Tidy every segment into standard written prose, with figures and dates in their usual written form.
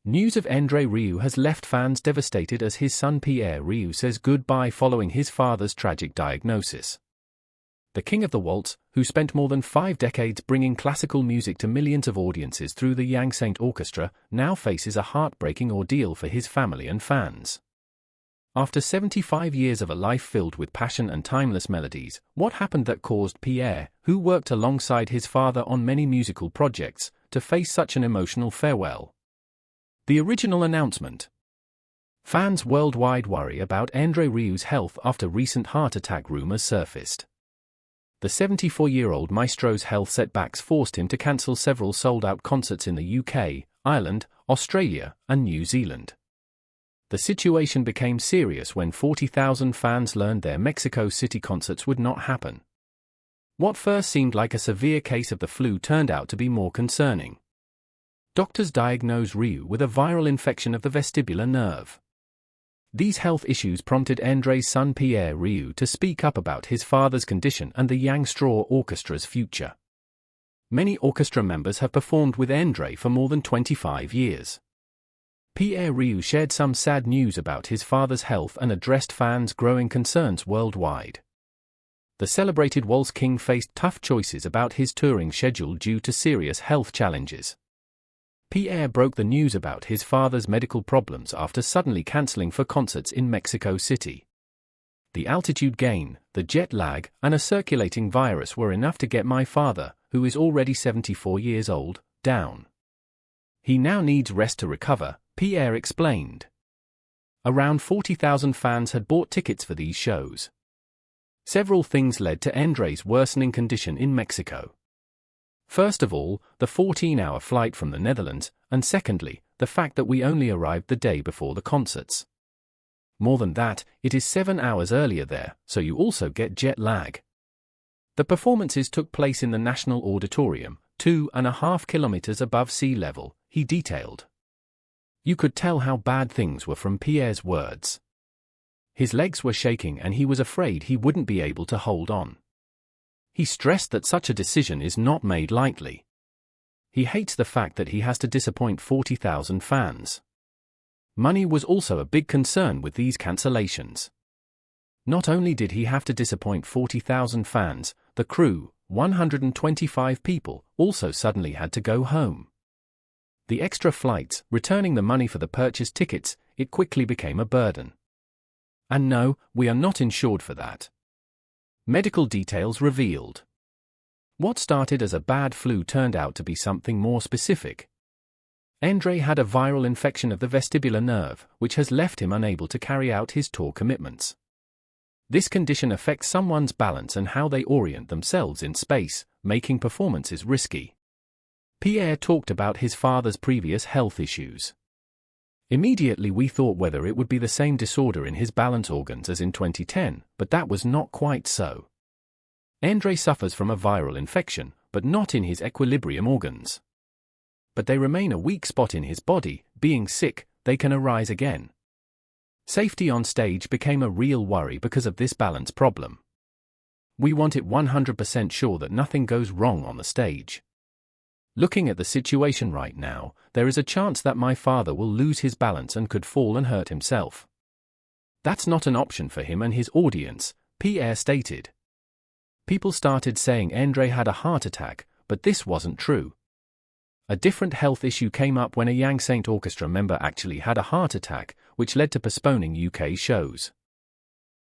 News of André Rieu has left fans devastated as his son Pierre Rieu says goodbye following his father's tragic diagnosis. The king of the waltz, who spent more than 5 decades bringing classical music to millions of audiences through the Yang Saint Orchestra, now faces a heartbreaking ordeal for his family and fans. After 75 years of a life filled with passion and timeless melodies, what happened that caused Pierre, who worked alongside his father on many musical projects, to face such an emotional farewell? The original announcement. Fans worldwide worry about André Rieu's health after recent heart attack rumors surfaced. The 74-year-old maestro's health setbacks forced him to cancel several sold-out concerts in the UK, Ireland, Australia, and New Zealand. The situation became serious when 40,000 fans learned their Mexico City concerts would not happen. What first seemed like a severe case of the flu turned out to be more concerning. Doctors diagnosed Rieu with a viral infection of the vestibular nerve. These health issues prompted André's son Pierre Rieu to speak up about his father's condition and the Yang Straw Orchestra's future. Many orchestra members have performed with André for more than 25 years. Pierre Rieu shared some sad news about his father's health and addressed fans' growing concerns worldwide. The celebrated waltz king faced tough choices about his touring schedule due to serious health challenges. Pierre broke the news about his father's medical problems after suddenly cancelling for concerts in Mexico City. The altitude gain, the jet lag, and a circulating virus were enough to get my father, who is already 74 years old, down. He now needs rest to recover, Pierre explained. Around 40,000 fans had bought tickets for these shows. Several things led to André's worsening condition in Mexico. First of all, the 14-hour flight from the Netherlands, and secondly, the fact that we only arrived the day before the concerts. More than that, it is 7 hours earlier there, so you also get jet lag. The performances took place in the National Auditorium, 2.5 kilometers above sea level, he detailed. You could tell how bad things were from Pierre's words. His legs were shaking and he was afraid he wouldn't be able to hold on. He stressed that such a decision is not made lightly. He hates the fact that he has to disappoint 40,000 fans. Money was also a big concern with these cancellations. Not only did he have to disappoint 40,000 fans, the crew, 125 people, also suddenly had to go home. The extra flights, returning the money for the purchased tickets, it quickly became a burden. And no, we are not insured for that. Medical details revealed. What started as a bad flu turned out to be something more specific. André had a viral infection of the vestibular nerve, which has left him unable to carry out his tour commitments. This condition affects someone's balance and how they orient themselves in space, making performances risky. Pierre talked about his father's previous health issues. Immediately we thought whether it would be the same disorder in his balance organs as in 2010, but that was not quite so. André suffers from a viral infection, but not in his equilibrium organs. But they remain a weak spot in his body, being sick, they can arise again. Safety on stage became a real worry because of this balance problem. We want it 100% sure that nothing goes wrong on the stage. Looking at the situation right now, there is a chance that my father will lose his balance and could fall and hurt himself. That's not an option for him and his audience, Pierre stated. People started saying André had a heart attack, but this wasn't true. A different health issue came up when a Yang Saint Orchestra member actually had a heart attack, which led to postponing UK shows.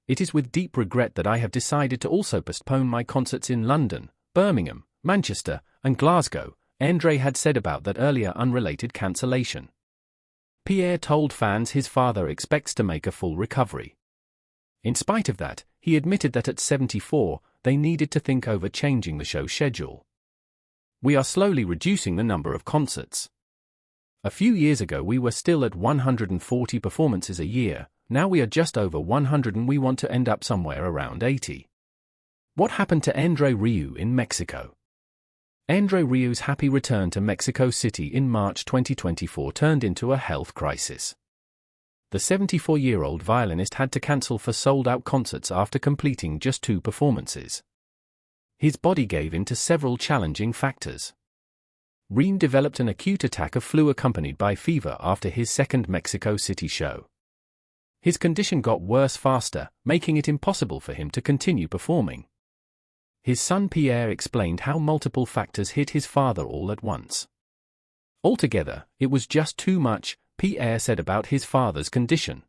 It is with deep regret that I have decided to also postpone my concerts in London, Birmingham, Manchester, and Glasgow, André had said about that earlier unrelated cancellation. Pierre told fans his father expects to make a full recovery. In spite of that, he admitted that at 74, they needed to think over changing the show schedule. We are slowly reducing the number of concerts. A few years ago we were still at 140 performances a year, now we are just over 100 and we want to end up somewhere around 80. What happened to André Rieu in Mexico? André Rieu's happy return to Mexico City in March 2024 turned into a health crisis. The 74-year-old violinist had to cancel for sold-out concerts after completing just 2 performances. His body gave in to several challenging factors. Rieu developed an acute attack of flu accompanied by fever after his second Mexico City show. His condition got worse faster, making it impossible for him to continue performing. His son Pierre explained how multiple factors hit his father all at once. Altogether, it was just too much, Pierre said about his father's condition.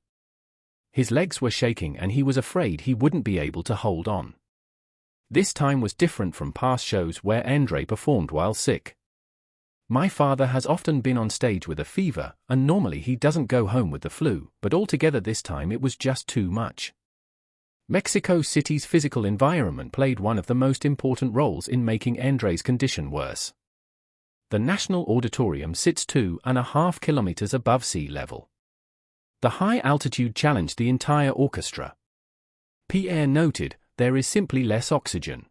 His legs were shaking and he was afraid he wouldn't be able to hold on. This time was different from past shows where André performed while sick. My father has often been on stage with a fever, and normally he doesn't go home with the flu, but altogether this time it was just too much. Mexico City's physical environment played one of the most important roles in making André's condition worse. The National Auditorium sits 2.5 kilometers above sea level. The high altitude challenged the entire orchestra. Pierre noted, "There is simply less oxygen.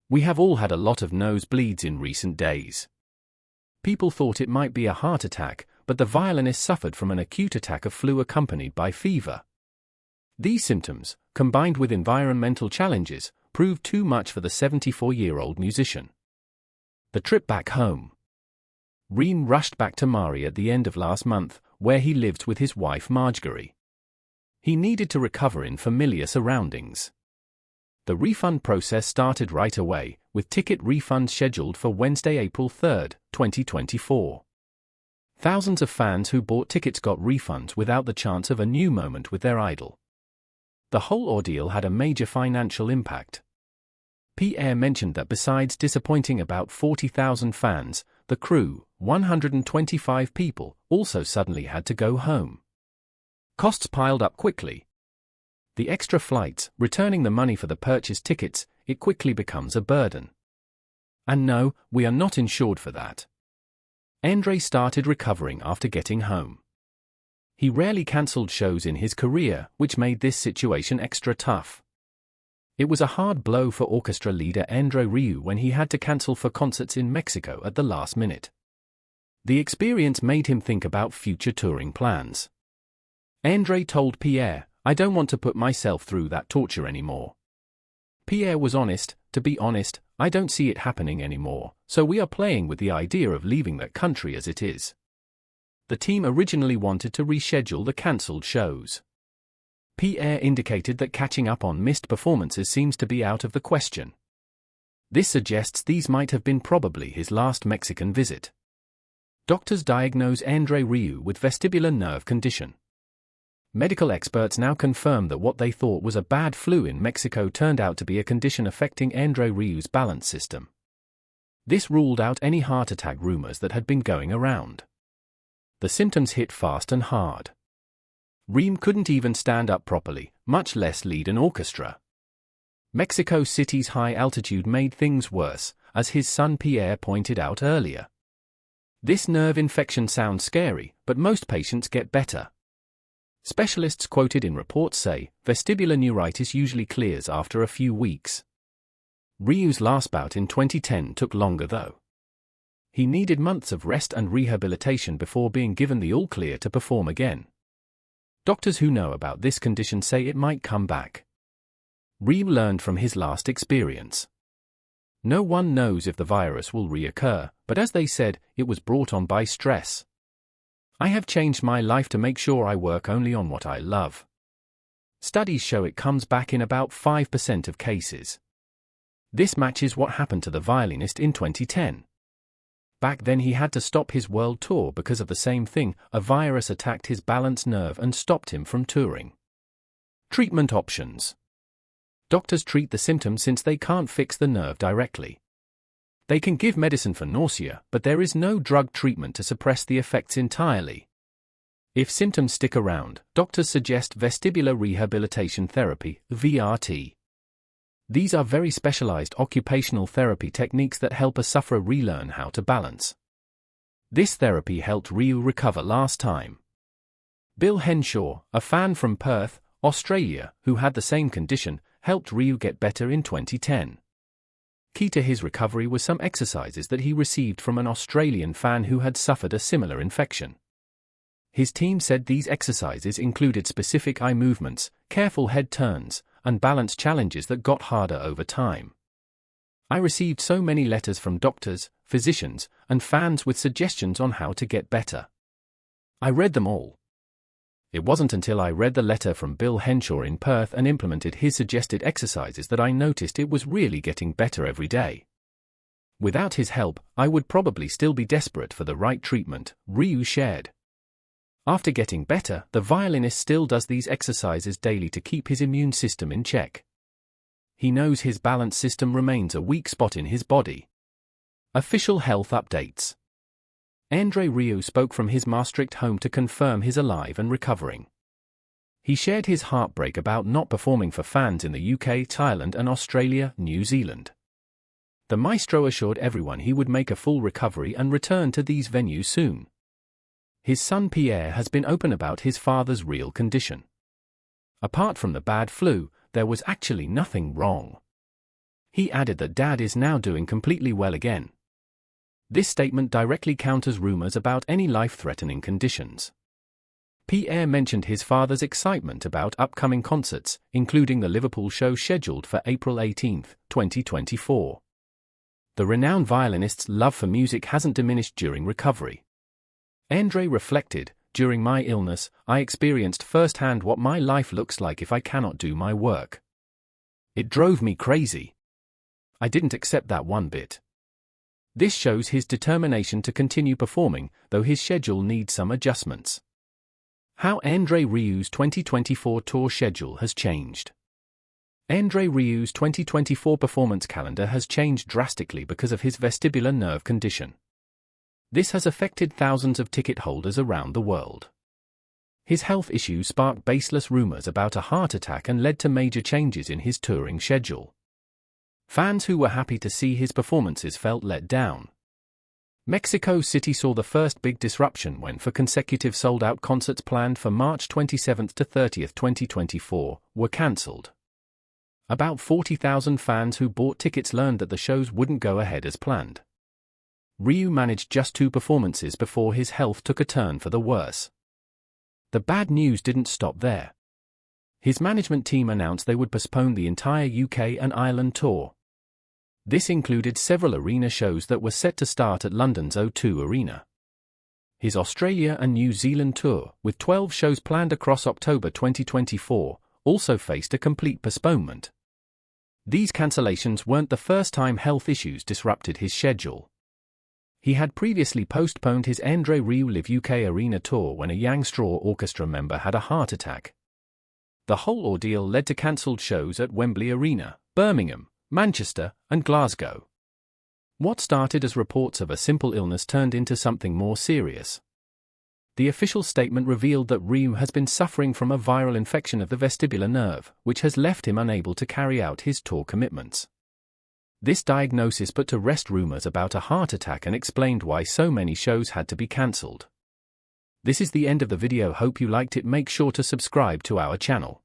We have all had a lot of nosebleeds in recent days. People thought it might be a heart attack, but the violinist suffered from an acute attack of flu accompanied by fever. These symptoms, combined with environmental challenges, proved too much for the 74-year-old musician." The trip back home. Rieu rushed back to Mari at the end of last month, where he lived with his wife Marjorie. He needed to recover in familiar surroundings. The refund process started right away, with ticket refunds scheduled for Wednesday, April 3, 2024. Thousands of fans who bought tickets got refunds without the chance of a new moment with their idol. The whole ordeal had a major financial impact. Pierre mentioned that besides disappointing about 40,000 fans, the crew, 125 people, also suddenly had to go home. Costs piled up quickly. The extra flights, returning the money for the purchased tickets, it quickly becomes a burden. And no, we are not insured for that. André started recovering after getting home. He rarely cancelled shows in his career, which made this situation extra tough. It was a hard blow for orchestra leader André Rieu when he had to cancel for concerts in Mexico at the last minute. The experience made him think about future touring plans. André told Pierre, "I don't want to put myself through that torture anymore." Pierre was honest, "To be honest, I don't see it happening anymore, so we are playing with the idea of leaving that country as it is." The team originally wanted to reschedule the cancelled shows. Pierre indicated that catching up on missed performances seems to be out of the question. This suggests these might have been probably his last Mexican visit. Doctors diagnose André Rieu with vestibular nerve condition. Medical experts now confirm that what they thought was a bad flu in Mexico turned out to be a condition affecting André Rieu's balance system. This ruled out any heart attack rumors that had been going around. The symptoms hit fast and hard. Rieu couldn't even stand up properly, much less lead an orchestra. Mexico City's high altitude made things worse, as his son Pierre pointed out earlier. This nerve infection sounds scary, but most patients get better. Specialists quoted in reports say, vestibular neuritis usually clears after a few weeks. Rieu's last bout in 2010 took longer though. He needed months of rest and rehabilitation before being given the all-clear to perform again. Doctors who know about this condition say it might come back. Rieu learned from his last experience. No one knows if the virus will reoccur, but as they said, it was brought on by stress. "I have changed my life to make sure I work only on what I love." Studies show it comes back in about 5% of cases. This matches what happened to the violinist in 2010. Back then he had to stop his world tour because of the same thing, a virus attacked his balance nerve and stopped him from touring. Treatment options. Doctors treat the symptoms since they can't fix the nerve directly. They can give medicine for nausea, but there is no drug treatment to suppress the effects entirely. If symptoms stick around, doctors suggest vestibular rehabilitation therapy, VRT. These are very specialized occupational therapy techniques that help a sufferer relearn how to balance. This therapy helped Rieu recover last time. Bill Henshaw, a fan from Perth, Australia, who had the same condition, helped Rieu get better in 2010. Key to his recovery was some exercises that he received from an Australian fan who had suffered a similar infection. His team said these exercises included specific eye movements, careful head turns, and balance challenges that got harder over time. I received so many letters from doctors, physicians, and fans with suggestions on how to get better. I read them all. It wasn't until I read the letter from Bill Henshaw in Perth and implemented his suggested exercises that I noticed it was really getting better every day. Without his help, I would probably still be desperate for the right treatment, Rieu shared. After getting better, the violinist still does these exercises daily to keep his immune system in check. He knows his balance system remains a weak spot in his body. Official health updates. André Rieu spoke from his Maastricht home to confirm he's alive and recovering. He shared his heartbreak about not performing for fans in the UK, Thailand and Australia, New Zealand. The maestro assured everyone he would make a full recovery and return to these venues soon. His son Pierre has been open about his father's real condition. Apart from the bad flu, there was actually nothing wrong. He added that Dad is now doing completely well again. This statement directly counters rumors about any life-threatening conditions. Pierre mentioned his father's excitement about upcoming concerts, including the Liverpool show scheduled for April 18, 2024. The renowned violinist's love for music hasn't diminished during recovery. André reflected, "During my illness, I experienced firsthand what my life looks like if I cannot do my work. It drove me crazy. I didn't accept that one bit." This shows his determination to continue performing, though his schedule needs some adjustments. How André Rieu's 2024 tour schedule has changed. André Rieu's 2024 performance calendar has changed drastically because of his vestibular nerve condition. This has affected thousands of ticket holders around the world. His health issues sparked baseless rumors about a heart attack and led to major changes in his touring schedule. Fans who were happy to see his performances felt let down. Mexico City saw the first big disruption when 4 consecutive sold-out concerts planned for March 27 to 30, 2024, were cancelled. About 40,000 fans who bought tickets learned that the shows wouldn't go ahead as planned. Rieu managed just 2 performances before his health took a turn for the worse. The bad news didn't stop there. His management team announced they would postpone the entire UK and Ireland tour. This included several arena shows that were set to start at London's O2 Arena. His Australia and New Zealand tour, with 12 shows planned across October 2024, also faced a complete postponement. These cancellations weren't the first time health issues disrupted his schedule. He had previously postponed his André Rieu Live UK Arena tour when a Young Straw Orchestra member had a heart attack. The whole ordeal led to cancelled shows at Wembley Arena, Birmingham, Manchester, and Glasgow. What started as reports of a simple illness turned into something more serious. The official statement revealed that Rieu has been suffering from a viral infection of the vestibular nerve, which has left him unable to carry out his tour commitments. This diagnosis put to rest rumors about a heart attack and explained why so many shows had to be cancelled. This is the end of the video. Hope you liked it. Make sure to subscribe to our channel.